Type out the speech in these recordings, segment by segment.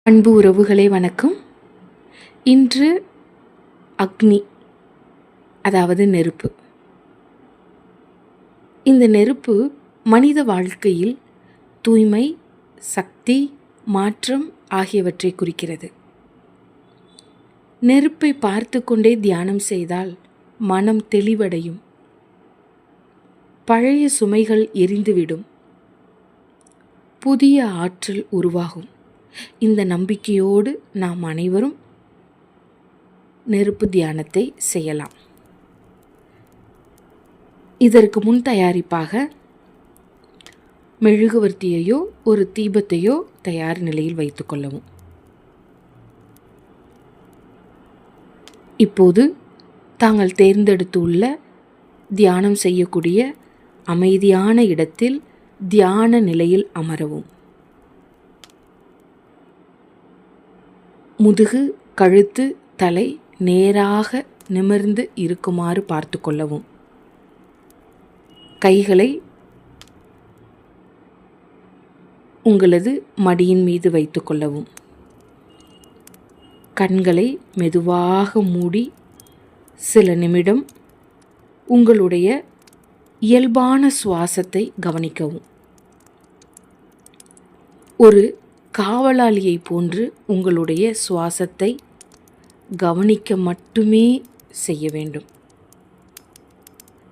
அன்பு உறவுகளே வணக்கம். இன்று அக்னி, அதாவது நெருப்பு. இந்த நெருப்பு மனித வாழ்க்கையில் தூய்மை, சக்தி, மாற்றம் ஆகியவற்றை குறிக்கிறது. நெருப்பை பார்த்து கொண்டே தியானம் செய்தால் மனம் தெளிவடையும், பழைய சுமைகள் எரிந்துவிடும், புதிய ஆற்றல் உருவாகும். இந்த நம்பிக்கையோடு நாம் அனைவரும் நெருப்பு தியானத்தை செய்யலாம். இதற்கு முன் தயாரிப்பாக மெழுகுவர்த்தியையோ ஒரு தீபத்தையோ தயார் நிலையில் வைத்துக் கொள்ளவும். இப்போது தாங்கள் தேர்ந்தெடுத்துள்ள தியானம் செய்யக்கூடிய அமைதியான இடத்தில் தியான நிலையில் அமரவும். முதுகு, கழுத்து, தலை நேராக நிமிர்ந்து இருக்குமாறு பார்த்து கொள்ளவும். கைகளை உங்களது மடியின் மீது வைத்து கொள்ளவும். கண்களை மெதுவாக மூடி சில நிமிடம் உங்களுடைய இயல்பான சுவாசத்தை கவனிக்கவும். ஒரு காவலாளியை போன்று உங்களுடைய சுவாசத்தை கவனிக்க மட்டுமே செய்ய வேண்டும்.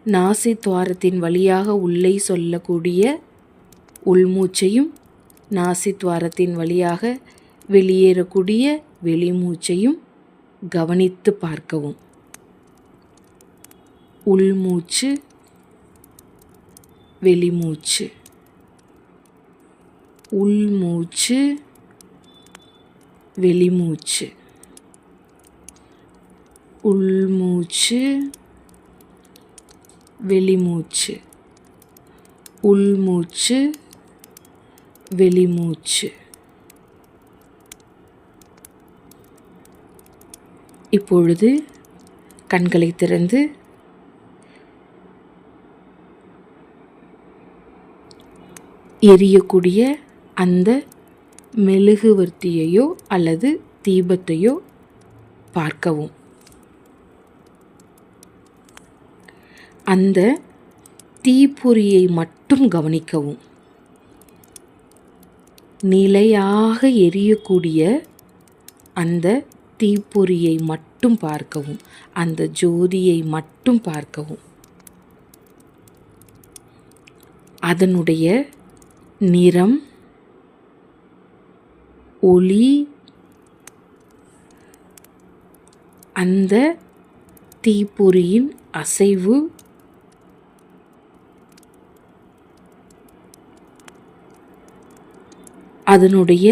நாசி துவாரத்தின் வழியாக உள்ளே சொல்லக்கூடிய உள்மூச்சையும், நாசி துவாரத்தின் வழியாக வெளியேறக்கூடிய வெளிமூச்சையும் கவனித்து பார்க்கவும். உள்மூச்சு, வெளிமூச்சு, உள்மூச்சு, வெளிமூச்சு, உள்மூச்சு, வெளிமூச்சு, உள்மூச்சு, வெளிமூச்சு. இப்பொழுது கண்களை திறந்து எரியக்கூடிய அந்த மெழுகுவர்த்தியையோ அல்லது தீபத்தையோ பார்க்கவும். அந்த தீப்பொறியை மட்டும் கவனிக்கவும். நிலையாக எரியக்கூடிய அந்த தீப்பொறியை மட்டும் பார்க்கவும். அந்த ஜோதியை மட்டும் பார்க்கவும். அதனுடைய நிறம், ஒளி, அந்த தீப்பொறியின் அசைவு, அதனுடைய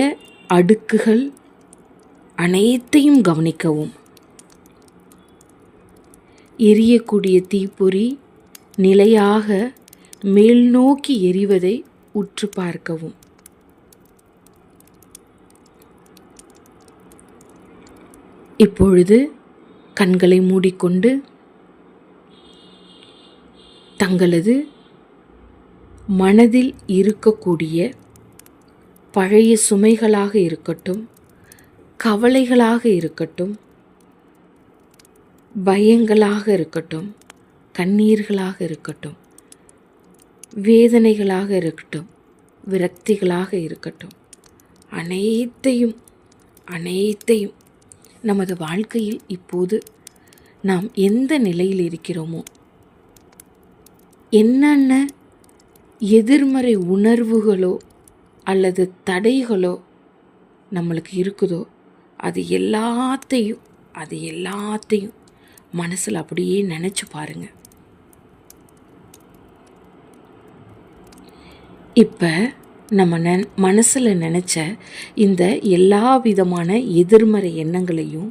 அடுக்குகள் அனைத்தையும் கவனிக்கவும். எரியக்கூடிய தீப்பொறி நிலையாக மேல் நோக்கி எரிவதை உற்று பார்க்கவும். இப்பொழுது கண்களை மூடிக்கொண்டு தங்களது மனதில் இருக்கக்கூடிய பழைய சுமைகளாக இருக்கட்டும், கவலைகளாக இருக்கட்டும், பயங்களாக இருக்கட்டும், கண்ணீர்களாக இருக்கட்டும், வேதனைகளாக இருக்கட்டும், விரக்திகளாக இருக்கட்டும், அனைத்தையும் நமது வாழ்க்கையில் இப்போது நாம் எந்த நிலையில் இருக்கிறோமோ, என்னென்ன எதிர்மறை உணர்வுகளோ அல்லது தடைகளோ நம்மளுக்கு இருக்குதோ அது எல்லாத்தையும் மனசில் அப்படியே நினச்சி பாருங்கள். இப்போ நம்ம மனசில் நினச்ச இந்த எல்லா விதமான எதிர்மறை எண்ணங்களையும்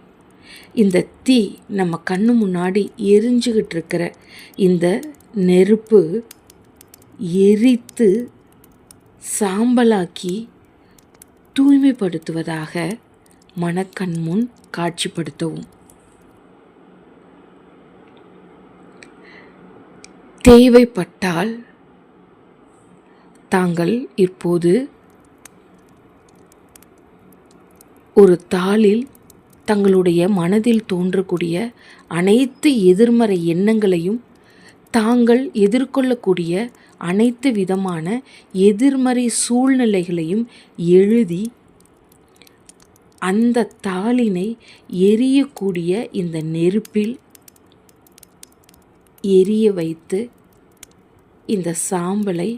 இந்த தீ நம்ம கண்ணு முன்னாடி எரிஞ்சுக்கிட்டு இருக்கிற இந்த நெருப்பு எரித்து சாம்பலாக்கி தூய்மைப்படுத்துவதாக மனக்கண் முன் காட்சிப்படுத்தவும். தேவைப்பட்டால் தாங்கள் இப்போது ஒரு தாளில் தங்களுடைய மனதில் தோன்றக்கூடிய அனைத்து எதிர்மறை எண்ணங்களையும் தாங்கள் எதிர்கொள்ளக்கூடிய அனைத்து விதமான எதிர்மறை சூழ்நிலைகளையும் எழுதி அந்த தாளினை எரியக்கூடிய இந்த நெருப்பில் எரிய வைத்து இந்த சாம்பலை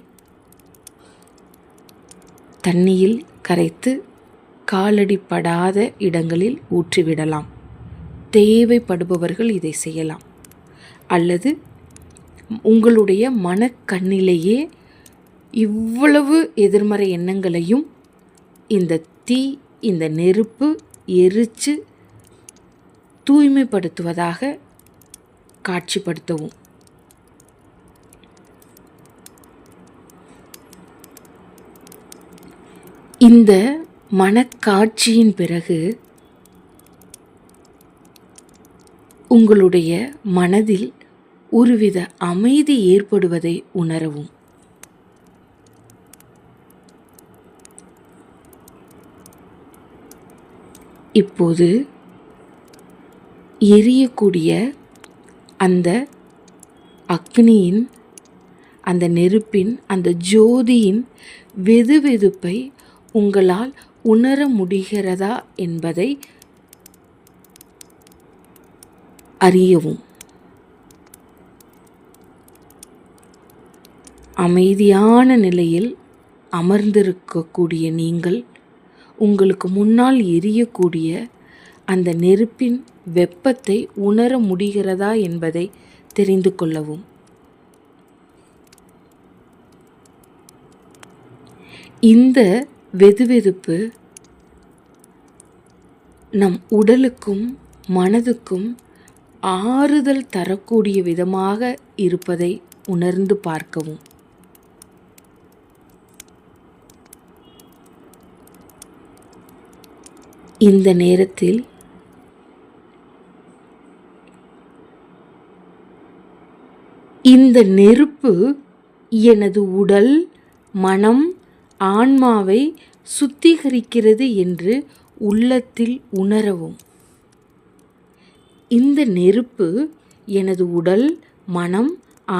தண்ணியில் கரைத்து காலடிப்படாத இடங்களில் ஊற்றிவிடலாம். தேவைப்படுபவர்கள் இதை செய்யலாம். அல்லது உங்களுடைய மனக்கண்ணிலேயே இவ்வளவு எதிர்மறை எண்ணங்களையும் இந்த தீ, இந்த நெருப்பு எரித்து தூய்மைப்படுத்துவதாக காட்சிப்படுத்தவும். இந்த மனக்காட்சியின் பிறகு உங்களுடைய மனதில் ஒருவித அமைதி ஏற்படுவதை உணரவும். இப்போது எரியக்கூடிய அந்த அக்னியின், அந்த நெருப்பின், அந்த ஜோதியின் வெதுவெதுப்பை உங்களால் உணர முடிகிறதா என்பதை அறியவும். அமைதியான நிலையில் அமர்ந்திருக்கக்கூடிய நீங்கள் உங்களுக்கு முன்னால் எரியக்கூடிய அந்த நெருப்பின் வெப்பத்தை உணர முடிகிறதா என்பதை தெரிந்து கொள்ளவும். இந்த வெதுவெதுப்பு நம் உடலுக்கும் மனதுக்கும் ஆறுதல் தரக்கூடிய விதமாக இருப்பதை உணர்ந்து பார்க்கவும். இந்த நேரத்தில் இந்த நெருப்பு எனது உடல், மனம், ஆன்மாவை சுத்திகரிக்கிறது என்று உள்ளத்தில் உணரவும். இந்த நெருப்பு எனது உடல், மனம்,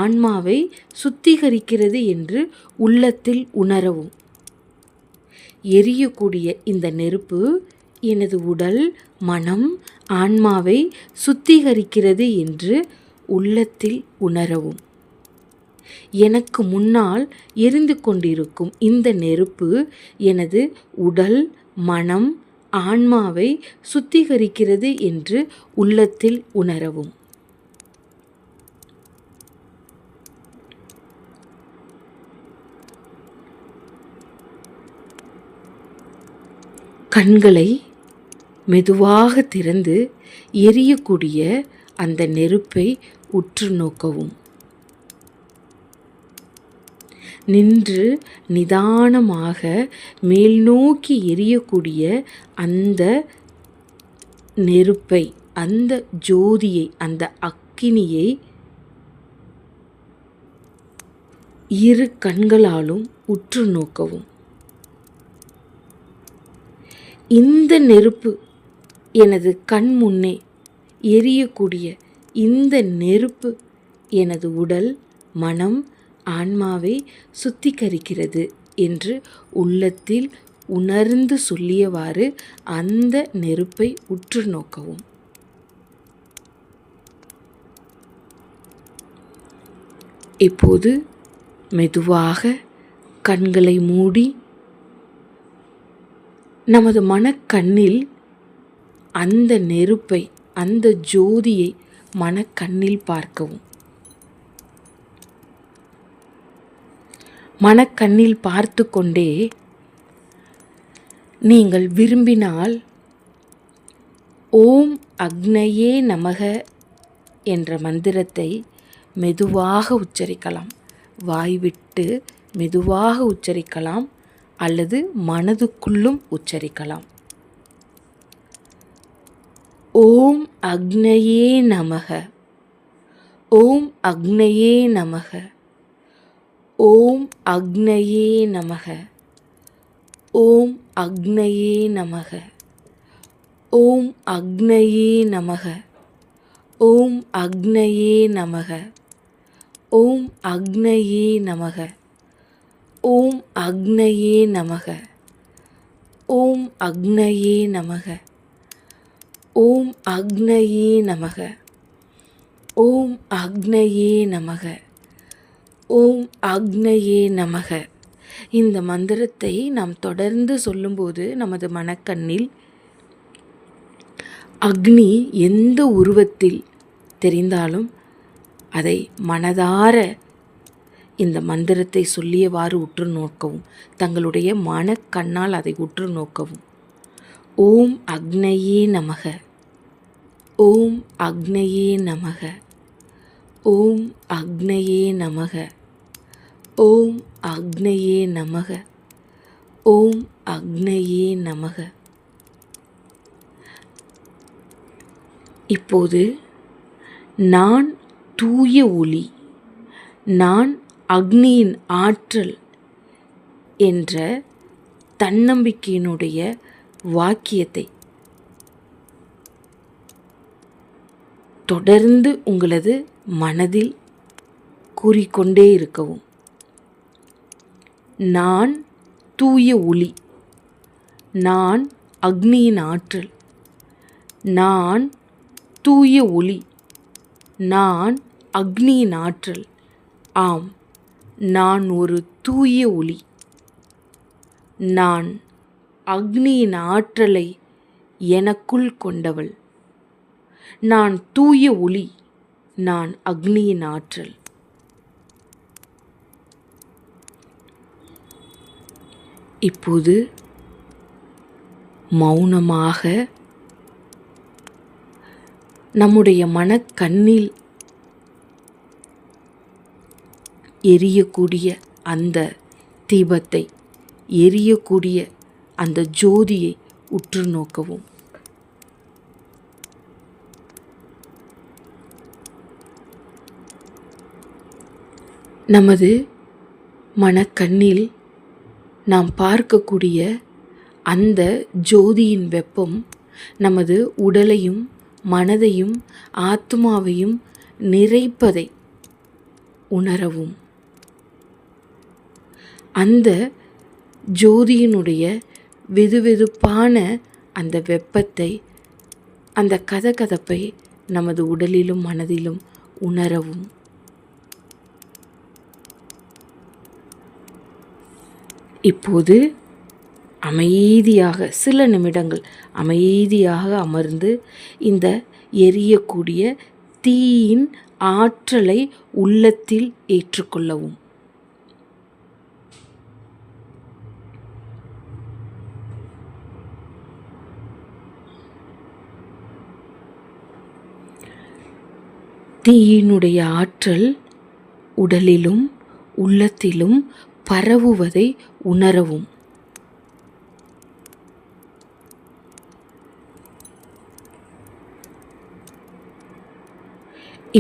ஆன்மாவை சுத்திகரிக்கிறது என்று உள்ளத்தில் உணரவும். எரியக்கூடிய இந்த நெருப்பு எனது உடல், மனம், ஆன்மாவை சுத்திகரிக்கிறது என்று உள்ளத்தில் உணரவும். எனக்கு முன்னால் எரிந்து கொண்டிருக்கும் இந்த நெருப்பு எனது உடல், மனம், ஆன்மாவை சுத்திகரிக்கிறது என்று உள்ளத்தில் உணரவும். கண்களை மெதுவாக திறந்து எரியக்கூடிய அந்த நெருப்பை உற்று நோக்கவும். நின்று நிதானமாக மேல் நோக்கி எரியக்கூடிய அந்த நெருப்பை, அந்த ஜோதியை, அந்த அக்கினியை இரு கண்களாலும் உற்று நோக்கவும். இந்த நெருப்பு எனது கண் முன்னே எரியக்கூடிய இந்த நெருப்பு எனது உடல், மனம், ஆன்மாவை சுத்திகரிக்கிறது என்று உள்ளத்தில் உணர்ந்து சொல்லியவாறு அந்த நெருப்பை உற்று நோக்கவும். இப்போது மெதுவாக கண்களை மூடி நமது மனக்கண்ணில் அந்த நெருப்பை, அந்த ஜோதியை மனக்கண்ணில் பார்க்கவும். மனக்கண்ணில் பார்த்து கொண்டே நீங்கள் விரும்பினால் ஓம் அக்னயே நமக என்ற மந்திரத்தை மெதுவாக உச்சரிக்கலாம். வாய்விட்டு மெதுவாக உச்சரிக்கலாம் அல்லது மனதுக்குள்ளும் உச்சரிக்கலாம். ஓம் அக்னயே நமக, ஓம் அக்னயே நமக, ஓம் அக்னயே நமக, ஓம் அக்னயே நமக, ஓம் அக்னயே நமக. ஓம் அக்னயே நமக. ஓம் அக்னயே நமக. ஓம் அக்னயே நமக. ஓம் அக்னயே நமக. ஓம் அக்னயே நமக. ஓம் அக்னயே நமக. ஓம் அக்னயே நமக. இந்த மந்திரத்தை நாம் தொடர்ந்து சொல்லும்போது நமது மனக்கண்ணில் அக்னி எந்த உருவத்தில் தெரிந்தாலும் அதை மனதார இந்த மந்திரத்தை சொல்லியவாறு உற்று நோக்கவும், தங்களுடைய மனக்கண்ணால் அதை உற்று நோக்கவும். ஓம் அக்னயே நமக. ஓம் அக்னயே நமக. ஓம் அக்னயே நமக. ஓம் அக்னயே நமக. ஓம் அக்னயே நமக. இப்போது நான் தூய ஒளி, நான் அக்னியின் ஆற்றல் என்ற தன்னம்பிக்கையினுடைய வாக்கியத்தை தொடர்ந்து உங்களது மனதில் கூறிக்கொண்டே இருக்கவும். நான் தூய ஒளி, நான் அக்னியின் ஆற்றல், நான் தூய ஒளி, நான் அக்னியின் ஆற்றல். ஆம், நான் ஒரு தூய ஒளி. நான் அக்னியின் ஆற்றலை எனக்குள் கொண்டவள். நான் தூய ஒளி, நான் அக்னியின் ஆற்றல். இப்போது மௌனமாக நம்முடைய மனக்கண்ணில் எரியக்கூடிய அந்த தீபத்தை, எரியக்கூடிய அந்த ஜோதியை உற்று நோக்கவும். நமது மனக்கண்ணில் நாம் பார்க்கக்கூடிய அந்த ஜோதியின் வெப்பம் நமது உடலையும் மனதையும் ஆத்மாவையும் நிறைப்பதை உணரவும். அந்த ஜோதியினுடைய வெதுவெதுப்பான அந்த வெப்பத்தை, அந்த கதகதப்பை நமது உடலிலும் மனதிலும் உணரவும். இப்போது அமைதியாக சில நிமிடங்கள் அமைதியாக அமர்ந்து இந்த எரியக்கூடிய தீயின் ஆற்றலை உள்ளத்தில் ஏற்றுக்கொள்ளவும். தீயினுடைய ஆற்றல் உடலிலும் உள்ளத்திலும் பரவுவதை உணரவும்.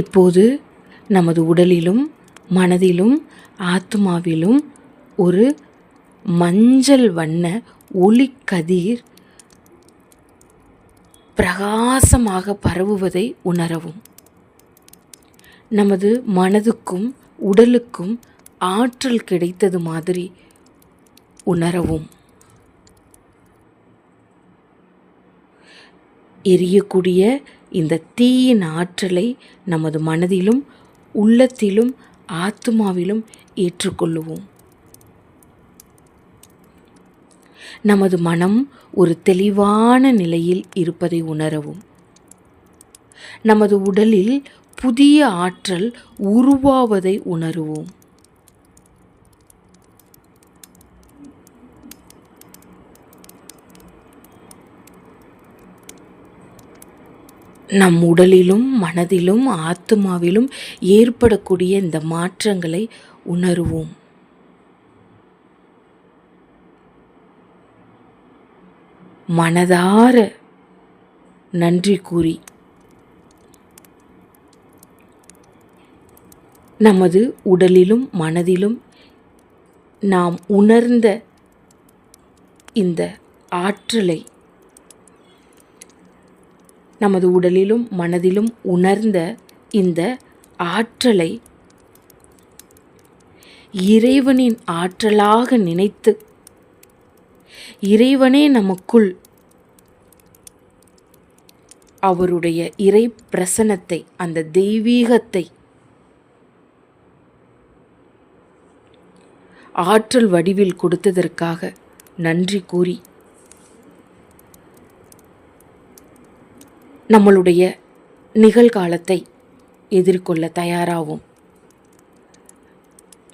இப்போது நமது உடலிலும் மனதிலும் ஆத்மாவிலும் ஒரு மஞ்சள் வண்ண ஒளிக்கதிர் பிரகாசமாக பரவுவதை உணரவும். நமது மனதுக்கும் உடலுக்கும் ஆற்றல் கிடைத்தது மாதிரி உணரவும். எரியக்கூடிய இந்த தீயின் ஆற்றலை நமது மனதிலும் உள்ளத்திலும் ஆத்மாவிலும் ஏற்றுக்கொள்ளுவோம். நமது மனம் ஒரு தெளிவான நிலையில் இருப்பதை உணரவும். நமது உடலில் புதிய ஆற்றல் உருவாவதை உணருவோம். நம் உடலிலும் மனதிலும் ஆத்மாவிலும் ஏற்படக்கூடிய இந்த மாற்றங்களை உணருவோம். மனதார நன்றி கூறி நமது உடலிலும் மனதிலும் நாம் உணர்ந்த இந்த ஆற்றலை நமது உடலிலும் மனதிலும் உணர்ந்த இந்த ஆற்றலை இறைவனின் ஆற்றலாக நினைத்து, இறைவனே நமக்குள் அவருடைய இறை பிரசன்னத்தை, அந்த தெய்வீகத்தை ஆற்றல் வடிவில் கொடுத்ததற்காக நன்றி கூறி நம்மளுடைய நிகழ்காலத்தை எதிர்கொள்ள தயாராகும்.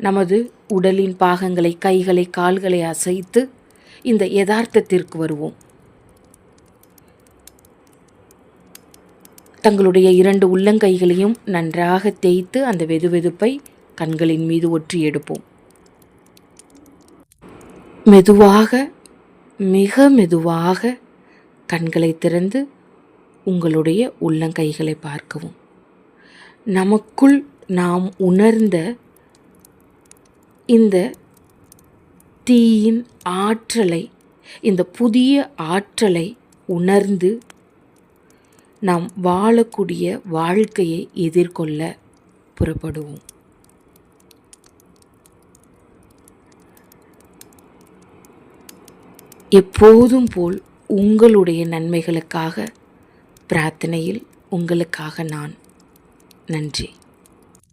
நமது உடலின் பாகங்களை, கைகளை, கால்களை அசைத்து இந்த யதார்த்தத்திற்கு வருவோம். தங்களுடைய 2 உள்ளங்கைகளையும் நன்றாக தேய்த்து அந்த வெதுவெதுப்பை கண்களின் மீது ஒற்றி எடுப்போம். மெதுவாக, மிக மெதுவாக கண்களை திறந்து உங்களுடைய உள்ளங்கைகளை பார்க்கவும். நமக்குள் நாம் உணர்ந்த இந்த தீயின் ஆற்றலை, இந்த புதிய ஆற்றலை உணர்ந்து நாம் வாழக்கூடிய வாழ்க்கையை எதிர்கொள்ள புறப்படுவோம். எப்போதும் போல் உங்களுடைய நன்மைகளுக்காக பிரார்த்தனையில் உங்களுக்காக நான். நன்றி.